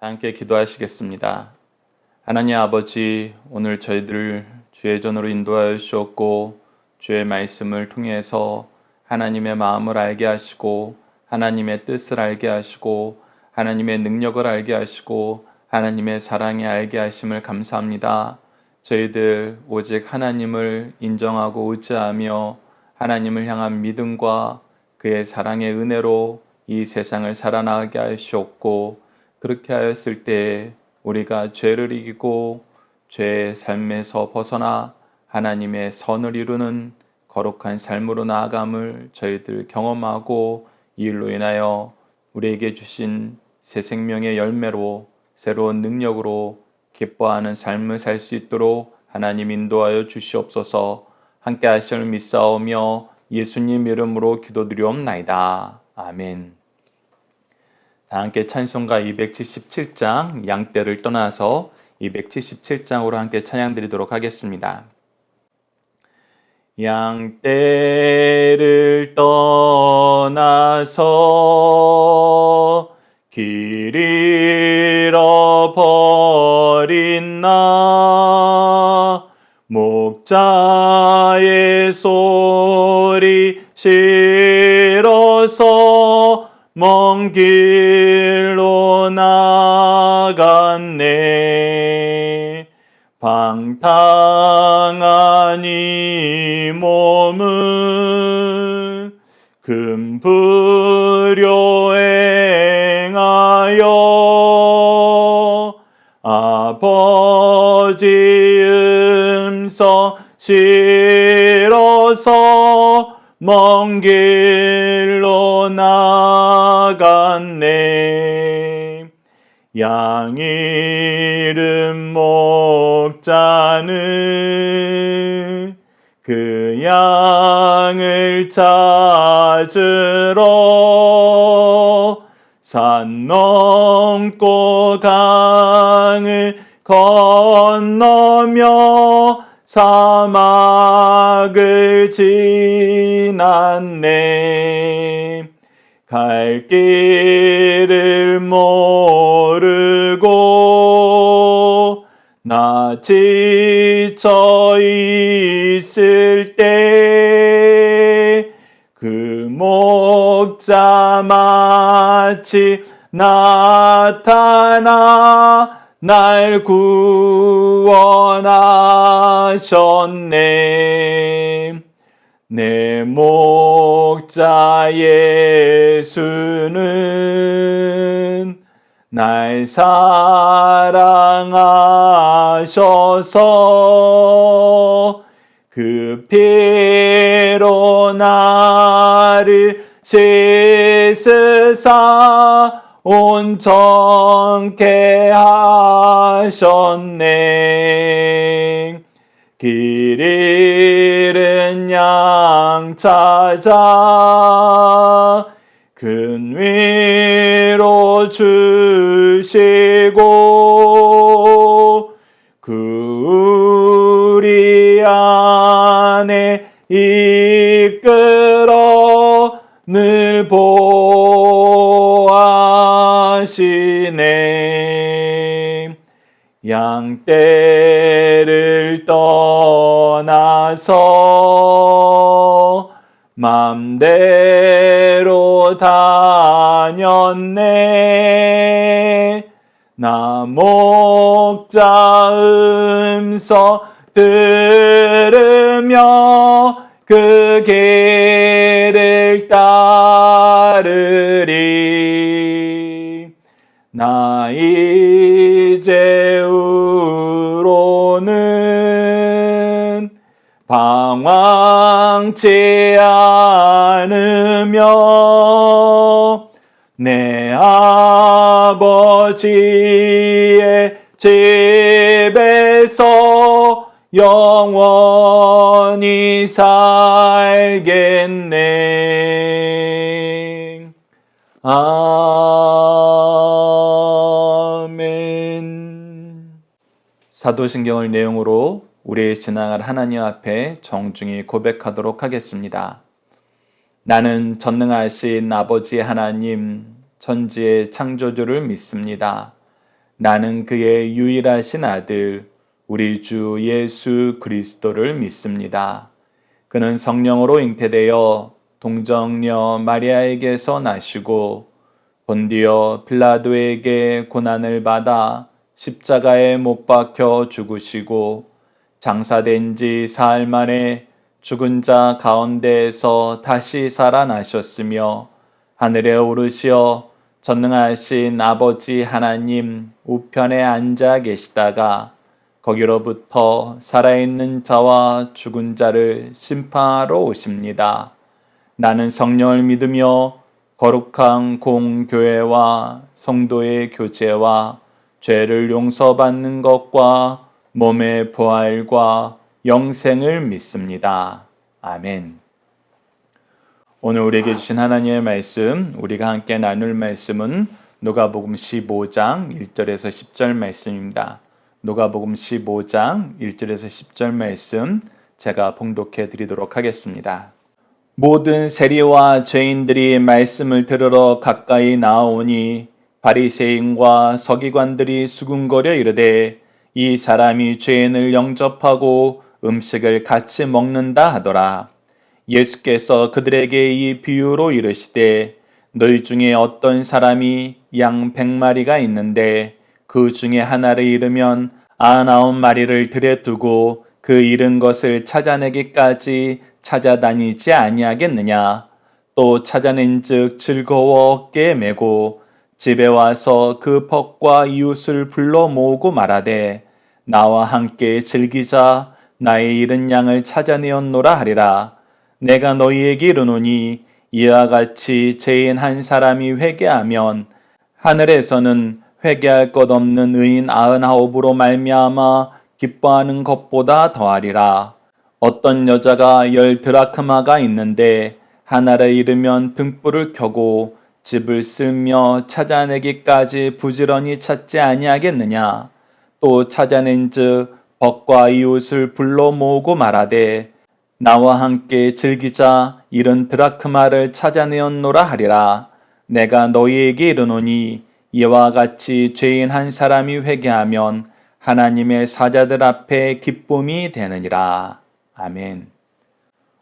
함께 기도하시겠습니다. 하나님 아버지, 오늘 저희들을 주의 전으로 인도하여 주셨고 주의 말씀을 통해서 하나님의 마음을 알게 하시고 하나님의 뜻을 알게 하시고 하나님의 능력을 알게 하시고 하나님의 사랑에 알게 하심을 감사합니다. 저희들 오직 하나님을 인정하고 의지하며 하나님을 향한 믿음과 그의 사랑의 은혜로 이 세상을 살아나가게 하시옵고, 그렇게 하였을 때 우리가 죄를 이기고 죄의 삶에서 벗어나 하나님의 선을 이루는 거룩한 삶으로 나아감을 저희들 경험하고, 이 일로 인하여 우리에게 주신 새 생명의 열매로 새로운 능력으로 기뻐하는 삶을 살 수 있도록 하나님 인도하여 주시옵소서. 함께 하심을 믿사오며 예수님 이름으로 기도드리옵나이다. 아멘. 다 함께 찬송가 277장 양떼를 떠나서 277장으로 함께 찬양 드리도록 하겠습니다. 양떼를 떠나서 길 잃어버린 나, 목자의 소리 싫어서 먼 길로 나갔네. 방탕한 이 몸은 금부려 행하여 아버지 음성 싫어서 먼 길로 나갔네. 양 잃은 목자는 그 양을 찾으러 산 넘고 강을 건너며 사막을 지났네. 갈 길을 모르고 나 지쳐 있을 때 그 목자 마치 나타나 날 구원하셨네. 내 목자 예수는 날 사랑하셔서 그 피로 나를 씻으사 온전케 하셨네. 길 잃은 양 찾아 큰 위로 주시고 그 우리 안에 이끌어 늘 보호하시네. 양떼를 떠나서 맘대로 다녔네. 나 목자 음성 들으며 그 길을 따르리. 나 이제후로는 방황치 않으며 내 아버지의 집에서 영원히 살겠네. 아멘. 사도신경을 내용으로 우리의 신앙을 하나님 앞에 정중히 고백하도록 하겠습니다. 나는 전능하신 아버지 하나님, 천지의 창조주를 믿습니다. 나는 그의 유일하신 아들, 우리 주 예수 그리스도를 믿습니다. 그는 성령으로 잉태되어 동정녀 마리아에게서 나시고 본디오 빌라도에게 고난을 받아 십자가에 못 박혀 죽으시고 장사된 지 사흘 만에 죽은 자 가운데에서 다시 살아나셨으며 하늘에 오르시어 전능하신 아버지 하나님 우편에 앉아 계시다가 거기로부터 살아있는 자와 죽은 자를 심판하러 오십니다. 나는 성령을 믿으며 거룩한 공교회와 성도의 교제와 죄를 용서받는 것과 몸의 부활과 영생을 믿습니다. 아멘. 오늘 우리에게 주신 하나님의 말씀, 우리가 함께 나눌 말씀은 누가복음 15장 1절에서 10절 말씀입니다. 누가복음 15장 1절에서 10절 말씀 제가 봉독해 드리도록 하겠습니다. 모든 세리와 죄인들이 말씀을 들으러 가까이 나아오니 바리새인과 서기관들이 수군거려 이르되 이 사람이 죄인을 영접하고 음식을 같이 먹는다 하더라. 예수께서 그들에게 이 비유로 이르시되 너희 중에 어떤 사람이 양 100마리가 있는데 그 중에 하나를 잃으면 99마리를 들에 두고 그 잃은 것을 찾아내기까지 찾아다니지 아니하겠느냐. 또 찾아낸즉 즐거워 어깨에 메고 집에 와서 그 벗과 이웃을 불러 모으고 말하되 나와 함께 즐기자. 나의 잃은 양을 찾아내었노라 하리라. 내가 너희에게 이르노니 이와 같이 죄인 한 사람이 회개하면 하늘에서는 회개할 것 없는 의인 99으로 말미암아 기뻐하는 것보다 더하리라. 어떤 여자가 10드라크마가 있는데 하나를 잃으면 등불을 켜고 집을 쓸며 찾아내기까지 부지런히 찾지 아니하겠느냐. 또 찾아낸즉 벗과 이웃을 불러 모으고 말하되 나와 함께 즐기자. 이런 드라크마를 찾아내었노라 하리라. 내가 너희에게 이르노니 이와 같이 죄인 한 사람이 회개하면 하나님의 사자들 앞에 기쁨이 되느니라. 아멘.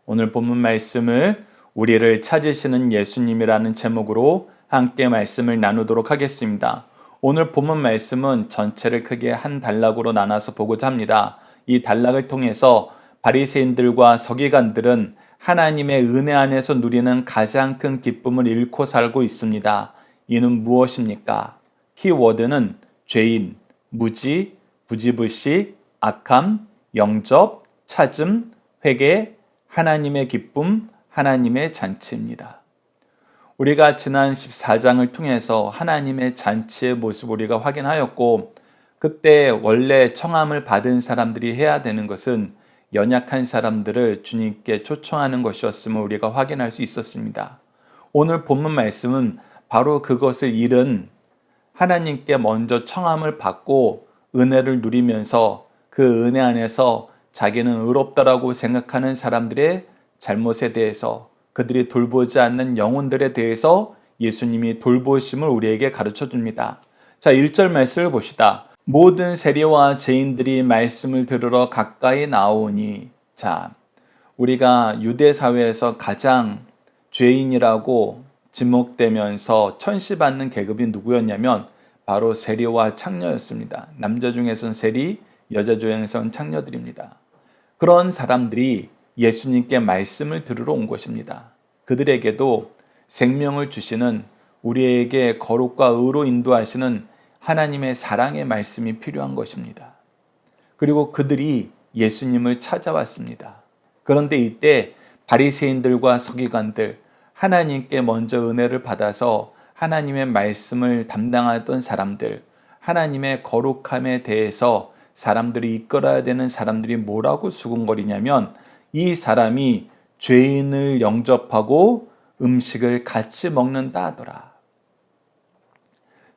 오늘 본문 말씀을 우리를 찾으시는 예수님이라는 제목으로 함께 말씀을 나누도록 하겠습니다. 오늘 본문 말씀은 전체를 크게 한 단락으로 나눠서 보고자 합니다. 이 단락을 통해서 바리새인들과 서기관들은 하나님의 은혜 안에서 누리는 가장 큰 기쁨을 잃고 살고 있습니다. 이는 무엇입니까? 키워드는 죄인, 무지, 부지불식, 악함, 영접, 찾음, 회개, 하나님의 기쁨, 하나님의 잔치입니다. 우리가 지난 14장을 통해서 하나님의 잔치의 모습을 우리가 확인하였고 그때 원래 청함을 받은 사람들이 해야 되는 것은 연약한 사람들을 주님께 초청하는 것이었음을 우리가 확인할 수 있었습니다. 오늘 본문 말씀은 바로 그것을 잃은 하나님께 먼저 청함을 받고 은혜를 누리면서 그 은혜 안에서 자기는 의롭다라고 생각하는 사람들의 잘못에 대해서 그들이 돌보지 않는 영혼들에 대해서 예수님이 돌보심을 우리에게 가르쳐 줍니다. 자, 1절 말씀을 봅시다. 모든 세리와 죄인들이 말씀을 들으러 가까이 나오니. 자, 우리가 유대 사회에서 가장 죄인이라고 지목되면서 천시받는 계급이 누구였냐면 바로 세리와 창녀였습니다. 남자 중에선 세리, 여자 중에선 창녀들입니다. 그런 사람들이 예수님께 말씀을 들으러 온 것입니다. 그들에게도 생명을 주시는 우리에게 거룩과 의로 인도하시는 하나님의 사랑의 말씀이 필요한 것입니다. 그리고 그들이 예수님을 찾아왔습니다. 그런데 이때 바리새인들과 서기관들, 하나님께 먼저 은혜를 받아서 하나님의 말씀을 담당하던 사람들, 하나님의 거룩함에 대해서 사람들이 이끌어야 되는 사람들이 뭐라고 수군거리냐면 이 사람이 죄인을 영접하고 음식을 같이 먹는다 하더라.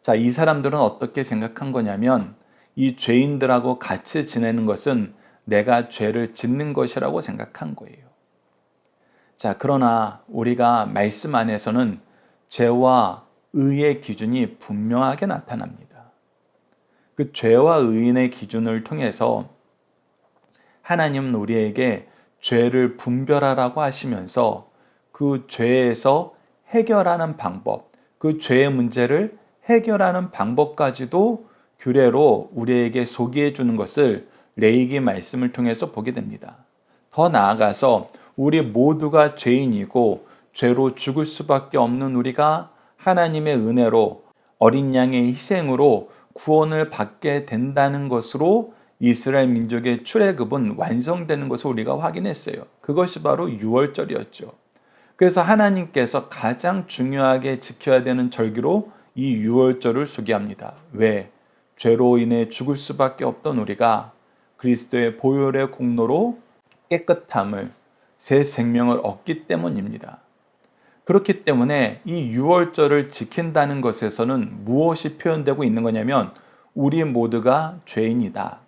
자, 이 사람들은 어떻게 생각한 거냐면 이 죄인들하고 같이 지내는 것은 내가 죄를 짓는 것이라고 생각한 거예요. 자, 그러나 우리가 말씀 안에서는 죄와 의의 기준이 분명하게 나타납니다. 그 죄와 의인의 기준을 통해서 하나님은 우리에게 죄를 분별하라고 하시면서 그 죄에서 해결하는 방법, 그 죄의 문제를 해결하는 방법까지도 규례로 우리에게 소개해 주는 것을 레위기 말씀을 통해서 보게 됩니다. 더 나아가서 우리 모두가 죄인이고 죄로 죽을 수밖에 없는 우리가 하나님의 은혜로 어린 양의 희생으로 구원을 받게 된다는 것으로 이스라엘 민족의 출애굽은 완성되는 것을 우리가 확인했어요. 그것이 바로 유월절이었죠. 그래서 하나님께서 가장 중요하게 지켜야 되는 절기로 이 유월절을 소개합니다. 왜? 죄로 인해 죽을 수밖에 없던 우리가 그리스도의 보혈의 공로로 깨끗함을, 새 생명을 얻기 때문입니다. 그렇기 때문에 이 유월절을 지킨다는 것에서는 무엇이 표현되고 있는 거냐면 우리 모두가 죄인이다.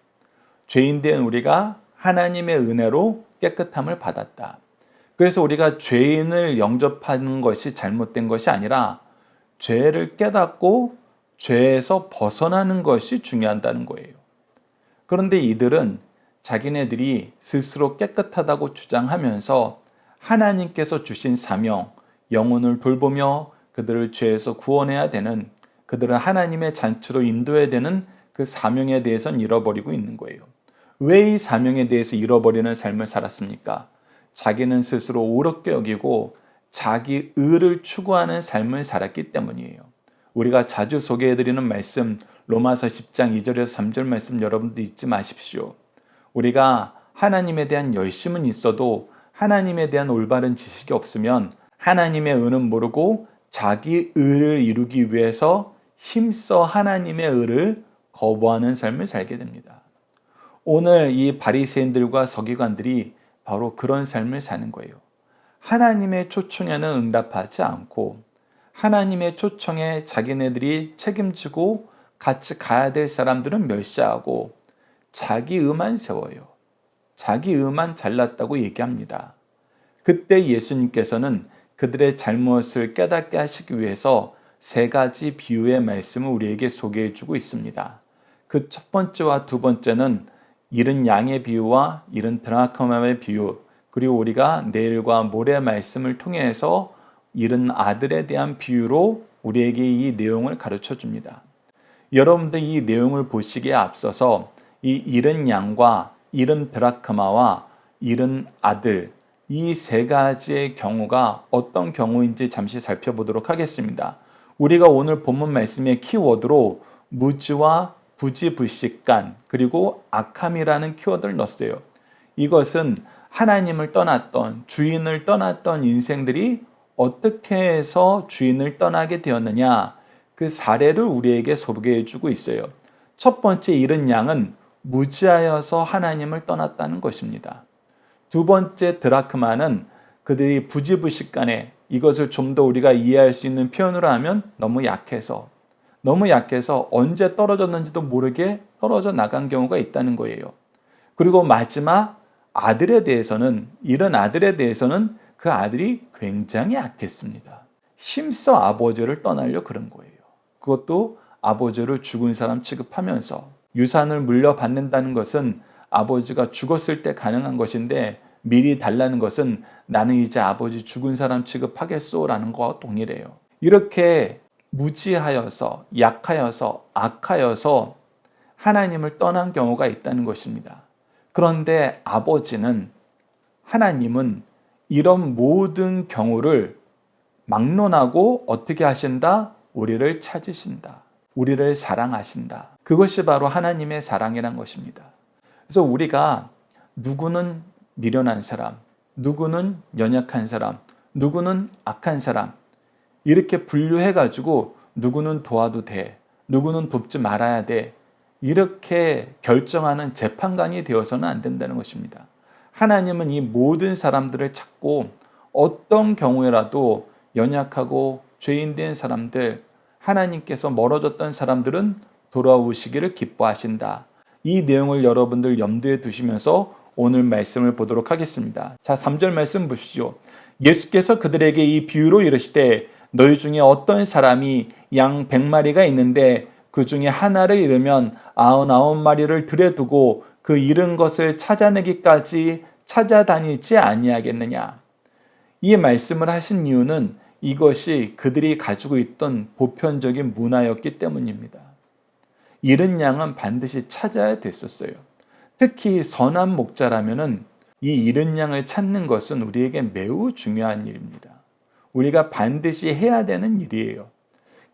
죄인된 우리가 하나님의 은혜로 깨끗함을 받았다. 그래서 우리가 죄인을 영접하는 것이 잘못된 것이 아니라 죄를 깨닫고 죄에서 벗어나는 것이 중요하다는 거예요. 그런데 이들은 자기네들이 스스로 깨끗하다고 주장하면서 하나님께서 주신 사명, 영혼을 돌보며 그들을 죄에서 구원해야 되는, 그들을 하나님의 잔치로 인도해야 되는 그 사명에 대해서는 잃어버리고 있는 거예요. 왜 이 사명에 대해서 잃어버리는 삶을 살았습니까? 자기는 스스로 옳게 여기고 자기 의를 추구하는 삶을 살았기 때문이에요. 우리가 자주 소개해드리는 말씀, 로마서 10장 2절에서 3절 말씀 여러분도 잊지 마십시오. 우리가 하나님에 대한 열심은 있어도 하나님에 대한 올바른 지식이 없으면 하나님의 의는 모르고 자기 의를 이루기 위해서 힘써 하나님의 의를 거부하는 삶을 살게 됩니다. 오늘 이 바리새인들과 서기관들이 바로 그런 삶을 사는 거예요. 하나님의 초청에는 응답하지 않고 하나님의 초청에 자기네들이 책임지고 같이 가야 될 사람들은 멸시하고 자기 의만 세워요. 자기 의만 잘났다고 얘기합니다. 그때 예수님께서는 그들의 잘못을 깨닫게 하시기 위해서 세 가지 비유의 말씀을 우리에게 소개해 주고 있습니다. 그 첫 번째와 두 번째는 잃은 양의 비유와 잃은 드라크마의 비유, 그리고 우리가 내일과 모레 말씀을 통해서 잃은 아들에 대한 비유로 우리에게 이 내용을 가르쳐 줍니다. 여러분들 이 내용을 보시기에 앞서서 이 잃은 양과 잃은 드라크마와 잃은 아들, 이 세 가지의 경우가 어떤 경우인지 잠시 살펴보도록 하겠습니다. 우리가 오늘 본문 말씀의 키워드로 무지와 부지불식간 그리고 악함이라는 키워드를 넣었어요. 이것은 하나님을 떠났던, 주인을 떠났던 인생들이 어떻게 해서 주인을 떠나게 되었느냐, 그 사례를 우리에게 소개해 주고 있어요. 첫 번째 잃은 양은 무지하여서 하나님을 떠났다는 것입니다. 두 번째 드라크마는 그들이 부지불식간에, 이것을 좀 더 우리가 이해할 수 있는 표현으로 하면 너무 약해서 언제 떨어졌는지도 모르게 떨어져 나간 경우가 있다는 거예요. 그리고 마지막 아들에 대해서는, 잃은 아들에 대해서는 그 아들이 굉장히 악했습니다. 힘써 아버지를 떠나려 그런 거예요. 그것도 아버지를 죽은 사람 취급하면서. 유산을 물려받는다는 것은 아버지가 죽었을 때 가능한 것인데 미리 달라는 것은 나는 이제 아버지 죽은 사람 취급하겠소 라는 것과 동일해요. 이렇게 무지하여서, 약하여서, 악하여서 하나님을 떠난 경우가 있다는 것입니다. 그런데 하나님은 이런 모든 경우를 막론하고 어떻게 하신다? 우리를 찾으신다. 우리를 사랑하신다. 그것이 바로 하나님의 사랑이란 것입니다. 그래서 우리가 누구는 미련한 사람, 누구는 연약한 사람, 누구는 악한 사람, 이렇게 분류해가지고 누구는 도와도 돼, 누구는 돕지 말아야 돼, 이렇게 결정하는 재판관이 되어서는 안 된다는 것입니다. 하나님은 이 모든 사람들을 찾고 어떤 경우에라도 연약하고 죄인된 사람들, 하나님께서 멀어졌던 사람들은 돌아오시기를 기뻐하신다. 이 내용을 여러분들 염두에 두시면서 오늘 말씀을 보도록 하겠습니다. 자, 3절 말씀 보시죠. 예수께서 그들에게 이 비유로 이르시되 너희 중에 어떤 사람이 양 100마리가 있는데 그 중에 하나를 잃으면 99마리를 들여 두고 그 잃은 것을 찾아내기까지 찾아다니지 아니하겠느냐. 이 말씀을 하신 이유는 이것이 그들이 가지고 있던 보편적인 문화였기 때문입니다. 잃은 양은 반드시 찾아야 됐었어요. 특히 선한 목자라면은 이 잃은 양을 찾는 것은 우리에게 매우 중요한 일입니다. 우리가 반드시 해야 되는 일이에요.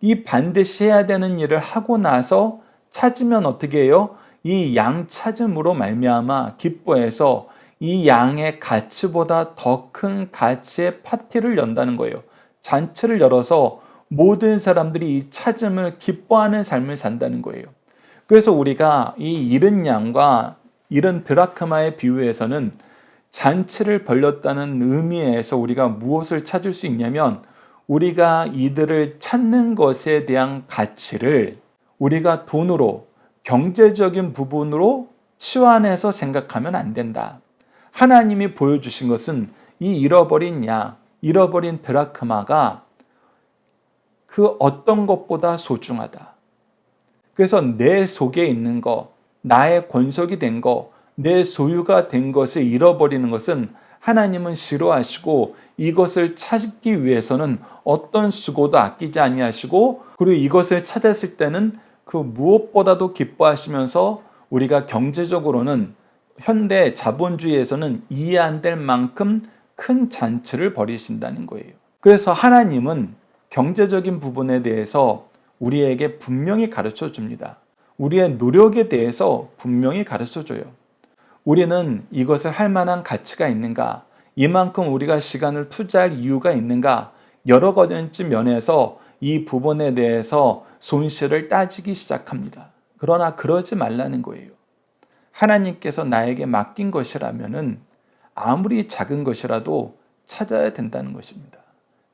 이 반드시 해야 되는 일을 하고 나서 찾으면 어떻게 해요? 이 양 찾음으로 말미암아 기뻐해서 이 양의 가치보다 더 큰 가치의 파티를 연다는 거예요. 잔치를 열어서 모든 사람들이 이 찾음을 기뻐하는 삶을 산다는 거예요. 그래서 우리가 이 잃은 양과 잃은 드라크마의 비유에서는 잔치를 벌렸다는 의미에서 우리가 무엇을 찾을 수 있냐면 우리가 이들을 찾는 것에 대한 가치를 우리가 돈으로 경제적인 부분으로 치환해서 생각하면 안 된다. 하나님이 보여주신 것은 이 잃어버린 양, 잃어버린 드라크마가 그 어떤 것보다 소중하다. 그래서 내 속에 있는 것, 나의 권속이 된 것, 내 소유가 된 것을 잃어버리는 것은 하나님은 싫어하시고 이것을 찾기 위해서는 어떤 수고도 아끼지 아니하시고 그리고 이것을 찾았을 때는 그 무엇보다도 기뻐하시면서 우리가 경제적으로는 현대 자본주의에서는 이해 안 될 만큼 큰 잔치를 벌이신다는 거예요. 그래서 하나님은 경제적인 부분에 대해서 우리에게 분명히 가르쳐 줍니다. 우리의 노력에 대해서 분명히 가르쳐 줘요. 우리는 이것을 할 만한 가치가 있는가? 이만큼 우리가 시간을 투자할 이유가 있는가? 여러 가지 면에서 이 부분에 대해서 손실을 따지기 시작합니다. 그러나 그러지 말라는 거예요. 하나님께서 나에게 맡긴 것이라면은 아무리 작은 것이라도 찾아야 된다는 것입니다.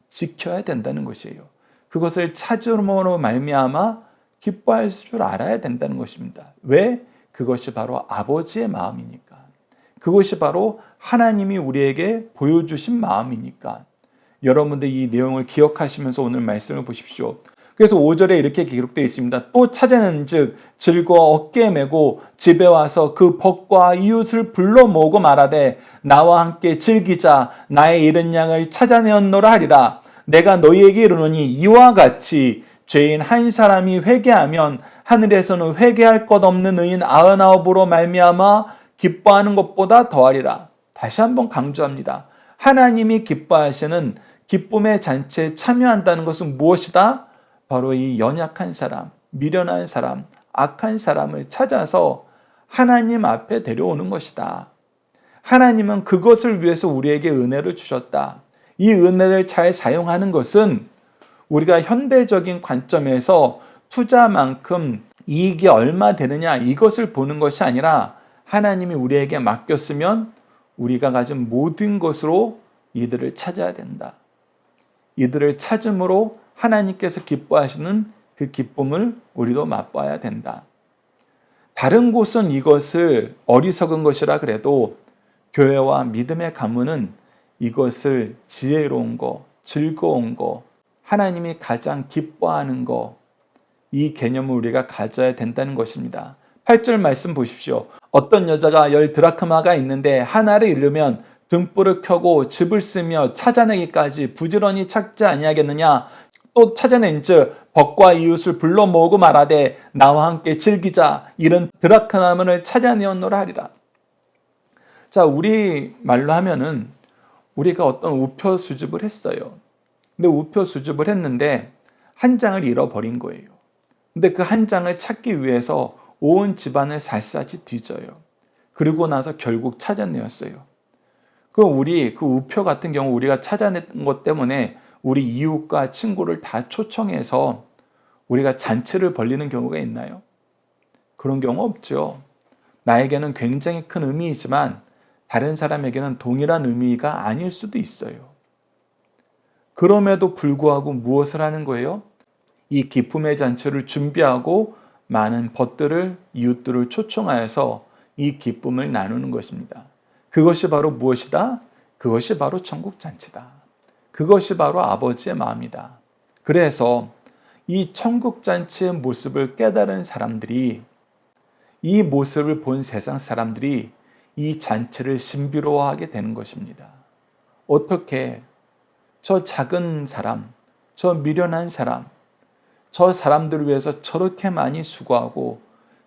지켜야 된다는 것이에요. 그것을 찾음으로 말미암아 기뻐할 줄 알아야 된다는 것입니다. 왜? 그것이 바로 아버지의 마음이니까. 그것이 바로 하나님이 우리에게 보여주신 마음이니까. 여러분들 이 내용을 기억하시면서 오늘 말씀을 보십시오. 그래서 5절에 이렇게 기록되어 있습니다. 또 찾아낸 즉 즐거워 어깨에 메고 집에 와서 그 벗과 이웃을 불러 모으고 말하되 나와 함께 즐기자 나의 잃은 양을 찾아내었노라 하리라. 내가 너희에게 이르노니 이와 같이 죄인 한 사람이 회개하면 하늘에서는 회개할 것 없는 의인 99으로 말미암아 기뻐하는 것보다 더하리라. 다시 한번 강조합니다. 하나님이 기뻐하시는 기쁨의 잔치에 참여한다는 것은 무엇이다? 바로 이 연약한 사람, 미련한 사람, 악한 사람을 찾아서 하나님 앞에 데려오는 것이다. 하나님은 그것을 위해서 우리에게 은혜를 주셨다. 이 은혜를 잘 사용하는 것은 우리가 현대적인 관점에서 투자만큼 이익이 얼마 되느냐 이것을 보는 것이 아니라 하나님이 우리에게 맡겼으면 우리가 가진 모든 것으로 이들을 찾아야 된다. 이들을 찾음으로 하나님께서 기뻐하시는 그 기쁨을 우리도 맛봐야 된다. 다른 곳은 이것을 어리석은 것이라 그래도 교회와 믿음의 가문은 이것을 지혜로운 거, 즐거운 거, 하나님이 가장 기뻐하는 거, 이 개념을 우리가 가져야 된다는 것입니다. 8절 말씀 보십시오. 어떤 여자가 10 드라크마가 있는데 하나를 잃으면 등불을 켜고 집을 쓰며 찾아내기까지 부지런히 찾지 아니하겠느냐. 또 찾아낸즉 벗과 이웃을 불러 모으고 말하되 나와 함께 즐기자 이런 드라크마를 찾아내었노라 하리라. 자, 우리 말로 하면은 우리가 어떤 우표 수집을 했어요. 근데 우표 수집을 했는데 한 장을 잃어버린 거예요. 근데 그 한 장을 찾기 위해서 온 집안을 샅샅이 뒤져요. 그리고 나서 결국 찾아내었어요. 그럼 우리 그 우표 같은 경우 우리가 찾아낸 것 때문에 우리 이웃과 친구를 다 초청해서 우리가 잔치를 벌리는 경우가 있나요? 그런 경우 없죠. 나에게는 굉장히 큰 의미이지만 다른 사람에게는 동일한 의미가 아닐 수도 있어요. 그럼에도 불구하고 무엇을 하는 거예요? 이 기쁨의 잔치를 준비하고 많은 벗들을 이웃들을 초청하여서 이 기쁨을 나누는 것입니다. 그것이 바로 무엇이다? 그것이 바로 천국 잔치다. 그것이 바로 아버지의 마음이다. 그래서 이 천국잔치의 모습을 깨달은 사람들이, 이 모습을 본 세상 사람들이 이 잔치를 신비로워하게 되는 것입니다. 어떻게 저 작은 사람, 저 미련한 사람, 저 사람들을 위해서 저렇게 많이 수고하고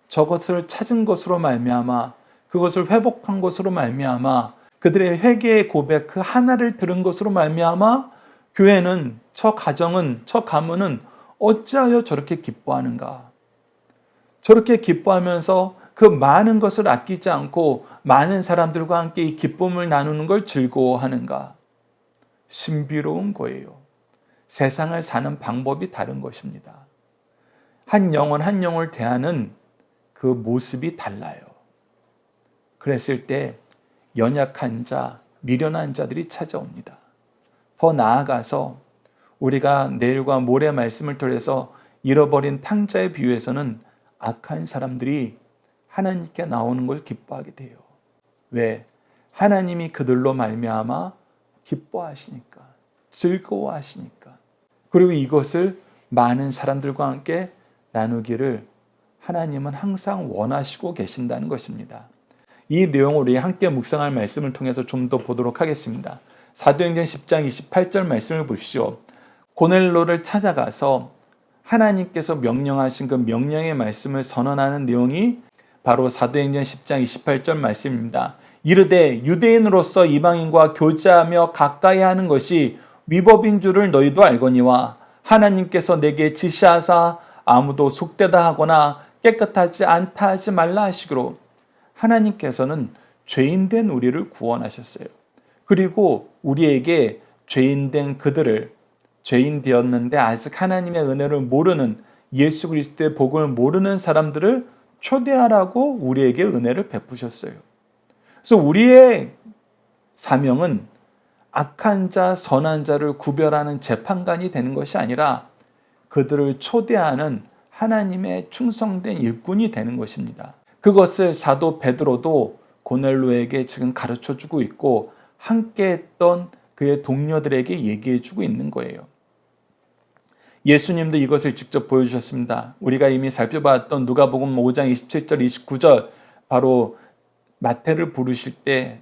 저것을 찾은 것으로 말미암아, 그것을 회복한 것으로 말미암아, 그들의 회개의 고백 그 하나를 들은 것으로 말미암아 교회는, 저 가정은, 저 가문은 어찌하여 저렇게 기뻐하는가? 저렇게 기뻐하면서 그 많은 것을 아끼지 않고 많은 사람들과 함께 이 기쁨을 나누는 걸 즐거워하는가? 신비로운 거예요. 세상을 사는 방법이 다른 것입니다. 한 영혼 한 영혼을 대하는 그 모습이 달라요. 그랬을 때 연약한 자, 미련한 자들이 찾아옵니다. 더 나아가서 우리가 내일과 모레 말씀을 통해서 잃어버린 탕자의 비유에서는 악한 사람들이 하나님께 나오는 걸 기뻐하게 돼요. 왜? 하나님이 그들로 말미암아 기뻐하시니까, 즐거워하시니까. 그리고 이것을 많은 사람들과 함께 나누기를 하나님은 항상 원하시고 계신다는 것입니다. 이 내용을 우리 함께 묵상할 말씀을 통해서 좀 더 보도록 하겠습니다. 사도행전 10장 28절 말씀을 보십시오. 고넬로를 찾아가서 하나님께서 명령하신 그 명령의 말씀을 선언하는 내용이 바로 사도행전 10장 28절 말씀입니다. 이르되 유대인으로서 이방인과 교제하며 가까이 하는 것이 위법인 줄을 너희도 알거니와 하나님께서 내게 지시하사 아무도 속되다 하거나 깨끗하지 않다 하지 말라 하시기로. 하나님께서는 죄인된 우리를 구원하셨어요. 그리고 우리에게 죄인된 그들을, 죄인 되었는데 아직 하나님의 은혜를 모르는, 예수 그리스도의 복음을 모르는 사람들을 초대하라고 우리에게 은혜를 베푸셨어요. 그래서 우리의 사명은 악한 자, 선한 자를 구별하는 재판관이 되는 것이 아니라 그들을 초대하는 하나님의 충성된 일꾼이 되는 것입니다. 그것을 사도 베드로도 고넬로에게 지금 가르쳐주고 있고 함께 했던 그의 동료들에게 얘기해주고 있는 거예요. 예수님도 이것을 직접 보여주셨습니다. 우리가 이미 살펴봤던 누가복음 5장 27절 29절, 바로 마태를 부르실 때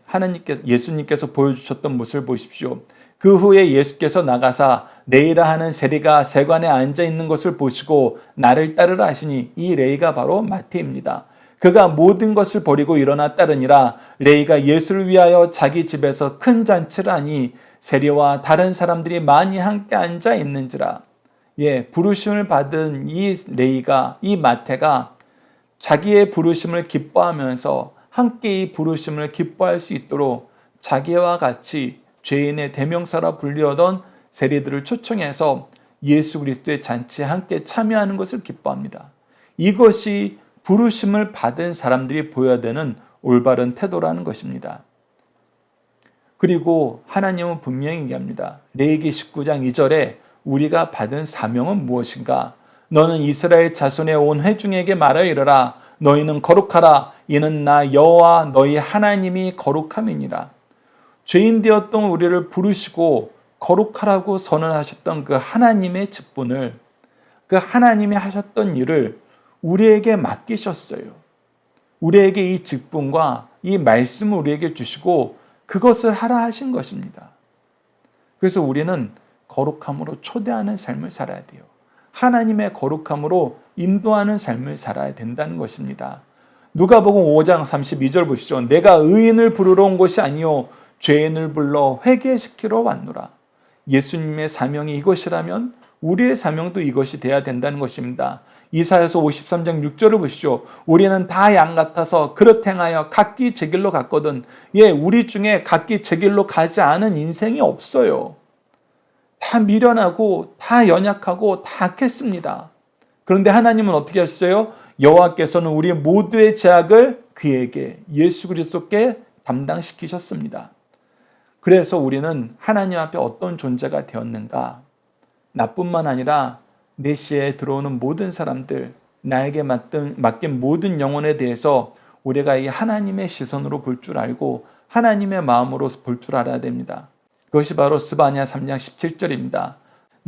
예수님께서 보여주셨던 모습을 보십시오. 그 후에 예수께서 나가사 레이라 하는 세리가 세관에 앉아 있는 것을 보시고 나를 따르라 하시니, 이 레이가 바로 마태입니다. 그가 모든 것을 버리고 일어나 따르니라. 레이가 예수를 위하여 자기 집에서 큰 잔치를 하니 세리와 다른 사람들이 많이 함께 앉아 있는지라. 부르심을 받은 이 레이가, 이 마태가 자기의 부르심을 기뻐하면서 함께 이 부르심을 기뻐할 수 있도록 자기와 같이 죄인의 대명사라 불리우던 세리들을 초청해서 예수 그리스도의 잔치에 함께 참여하는 것을 기뻐합니다. 이것이 부르심을 받은 사람들이 보여야 되는 올바른 태도라는 것입니다. 그리고 하나님은 분명히 얘기합니다. 레위기 19장 2절에 우리가 받은 사명은 무엇인가? 너는 이스라엘 자손의 온 회중에게 말하여 이르라. 너희는 거룩하라. 이는 나 여호와 너희 하나님이 거룩함이니라. 죄인 되었던 우리를 부르시고 거룩하라고 선언하셨던 그 하나님의 직분을, 그 하나님이 하셨던 일을 우리에게 맡기셨어요. 우리에게 이 직분과 이 말씀을 우리에게 주시고 그것을 하라 하신 것입니다. 그래서 우리는 거룩함으로 초대하는 삶을 살아야 돼요. 하나님의 거룩함으로 인도하는 삶을 살아야 된다는 것입니다. 누가복음 5장 32절 보시죠. 내가 의인을 부르러 온 것이 아니요 죄인을 불러 회개시키러 왔노라. 예수님의 사명이 이것이라면 우리의 사명도 이것이 돼야 된다는 것입니다. 이사야서 53장 6절을 보시죠. 우리는 다 양 같아서 그릇 행하여 각기 제 길로 갔거든. 우리 중에 각기 제 길로 가지 않은 인생이 없어요. 다 미련하고 다 연약하고 다 악했습니다. 그런데 하나님은 어떻게 하셨어요? 여호와께서는 우리 모두의 죄악을 그에게, 예수 그리스도께 담당시키셨습니다. 그래서 우리는 하나님 앞에 어떤 존재가 되었는가? 나뿐만 아니라 내 시에 들어오는 모든 사람들, 나에게 맡긴 모든 영혼에 대해서 우리가 이 하나님의 시선으로 볼 줄 알고 하나님의 마음으로 볼 줄 알아야 됩니다. 그것이 바로 스바냐 3장 17절입니다.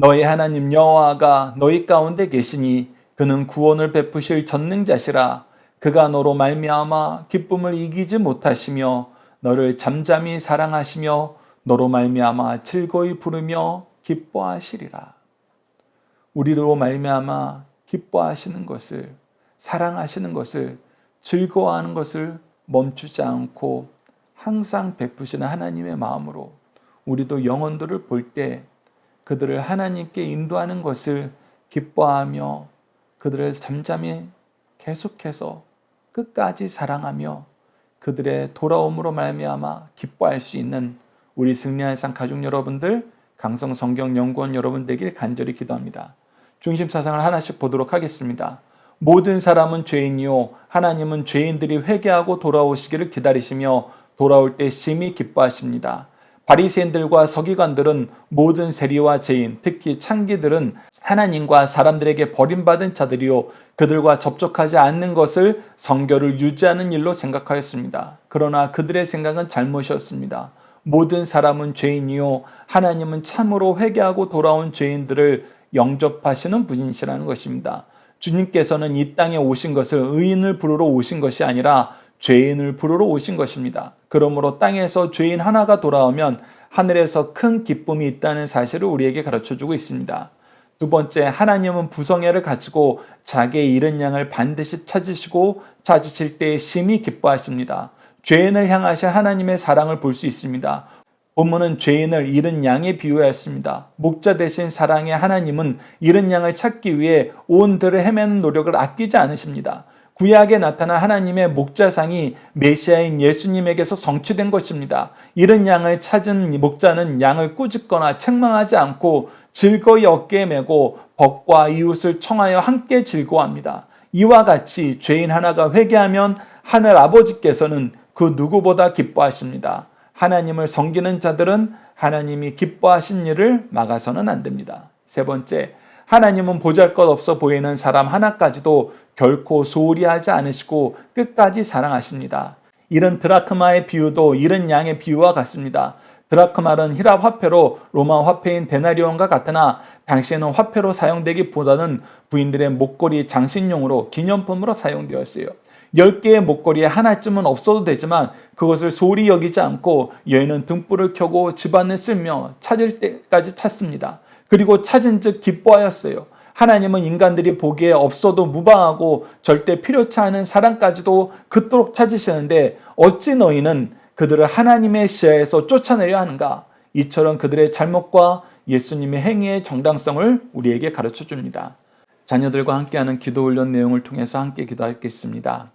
너희 하나님 여호와가 너희 가운데 계시니 그는 구원을 베푸실 전능자시라. 그가 너로 말미암아 기쁨을 이기지 못하시며 너를 잠잠히 사랑하시며 너로 말미암아 즐거이 부르며 기뻐하시리라. 우리로 말미암아 기뻐하시는 것을, 사랑하시는 것을, 즐거워하는 것을 멈추지 않고 항상 베푸시는 하나님의 마음으로 우리도 영혼들을 볼 때 그들을 하나님께 인도하는 것을 기뻐하며 그들을 잠잠히 계속해서 끝까지 사랑하며 그들의 돌아옴으로 말미암아 기뻐할 수 있는 우리 승리한 상 가족 여러분들, 강성 성경 연구원 여러분 되길 간절히 기도합니다. 중심 사상을 하나씩 보도록 하겠습니다. 모든 사람은 죄인이요 하나님은 죄인들이 회개하고 돌아오시기를 기다리시며 돌아올 때 심히 기뻐하십니다. 바리새인들과 서기관들은 모든 세리와 죄인, 특히 창기들은 하나님과 사람들에게 버림받은 자들이요 그들과 접촉하지 않는 것을 성결을 유지하는 일로 생각하였습니다. 그러나 그들의 생각은 잘못이었습니다. 모든 사람은 죄인이요 하나님은 참으로 회개하고 돌아온 죄인들을 영접하시는 분이시라는 것입니다. 주님께서는 이 땅에 오신 것을 의인을 부르러 오신 것이 아니라 죄인을 부르러 오신 것입니다. 그러므로 땅에서 죄인 하나가 돌아오면 하늘에서 큰 기쁨이 있다는 사실을 우리에게 가르쳐주고 있습니다. 두 번째, 하나님은 부성애를 가지고 자기의 잃은 양을 반드시 찾으시고 찾으실 때 심히 기뻐하십니다. 죄인을 향하신 하나님의 사랑을 볼 수 있습니다. 본문은 죄인을 잃은 양에 비유하였습니다. 목자 대신 사랑의 하나님은 잃은 양을 찾기 위해 온 들을 헤매는 노력을 아끼지 않으십니다. 구약에 나타난 하나님의 목자상이 메시아인 예수님에게서 성취된 것입니다. 잃은 양을 찾은 목자는 양을 꾸짖거나 책망하지 않고 즐거이 어깨에 메고 벗과 이웃을 청하여 함께 즐거워합니다. 이와 같이 죄인 하나가 회개하면 하늘 아버지께서는 그 누구보다 기뻐하십니다. 하나님을 섬기는 자들은 하나님이 기뻐하신 일을 막아서는 안 됩니다. 세 번째, 하나님은 보잘것없어 보이는 사람 하나까지도 결코 소홀히 하지 않으시고 끝까지 사랑하십니다. 이런 드라크마의 비유도 잃은 양의 비유와 같습니다. 드라크마는 히랍 화폐로 로마 화폐인 데나리온과 같으나 당시에는 화폐로 사용되기보다는 부인들의 목걸이 장신용으로 기념품으로 사용되었어요. 10개의 목걸이에 하나쯤은 없어도 되지만 그것을 소홀히 여기지 않고 여인은 등불을 켜고 집안을 쓸며 찾을 때까지 찾습니다. 그리고 찾은 즉 기뻐하였어요. 하나님은 인간들이 보기에 없어도 무방하고 절대 필요치 않은 사랑까지도 그토록 찾으시는데 어찌 너희는 그들을 하나님의 시야에서 쫓아내려 하는가? 이처럼 그들의 잘못과 예수님의 행위의 정당성을 우리에게 가르쳐 줍니다. 자녀들과 함께하는 기도 훈련 내용을 통해서 함께 기도하겠습니다.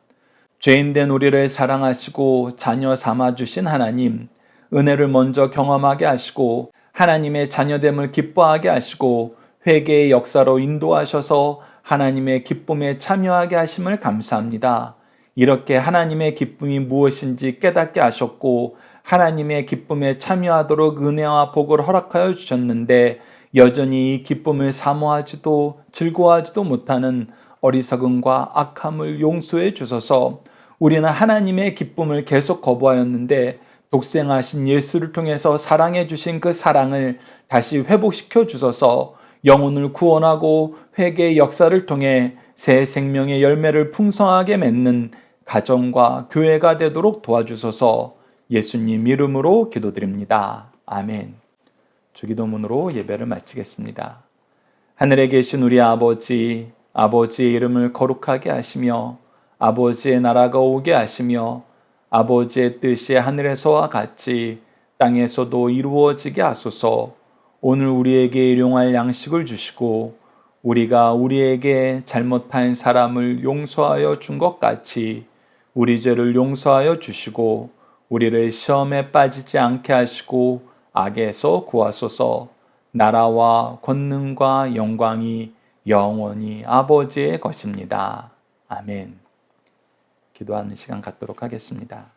죄인된 우리를 사랑하시고 자녀 삼아주신 하나님, 은혜를 먼저 경험하게 하시고 하나님의 자녀됨을 기뻐하게 하시고 회개의 역사로 인도하셔서 하나님의 기쁨에 참여하게 하심을 감사합니다. 이렇게 하나님의 기쁨이 무엇인지 깨닫게 하셨고 하나님의 기쁨에 참여하도록 은혜와 복을 허락하여 주셨는데 여전히 이 기쁨을 사모하지도 즐거워하지도 못하는 어리석음과 악함을 용서해 주셔서 우리는 하나님의 기쁨을 계속 거부하였는데 독생하신 예수를 통해서 사랑해 주신 그 사랑을 다시 회복시켜 주셔서 영혼을 구원하고 회개의 역사를 통해 새 생명의 열매를 풍성하게 맺는 가정과 교회가 되도록 도와주셔서 예수님 이름으로 기도드립니다. 아멘. 주기도문으로 예배를 마치겠습니다. 하늘에 계신 우리 아버지, 아버지의 이름을 거룩하게 하시며 아버지의 나라가 오게 하시며 아버지의 뜻이 하늘에서와 같이 땅에서도 이루어지게 하소서. 오늘 우리에게 일용할 양식을 주시고 우리가 우리에게 잘못한 사람을 용서하여 준 것 같이 우리 죄를 용서하여 주시고 우리를 시험에 빠지지 않게 하시고 악에서 구하소서. 나라와 권능과 영광이 영원히 아버지의 것입니다. 아멘. 기도하는 시간 갖도록 하겠습니다.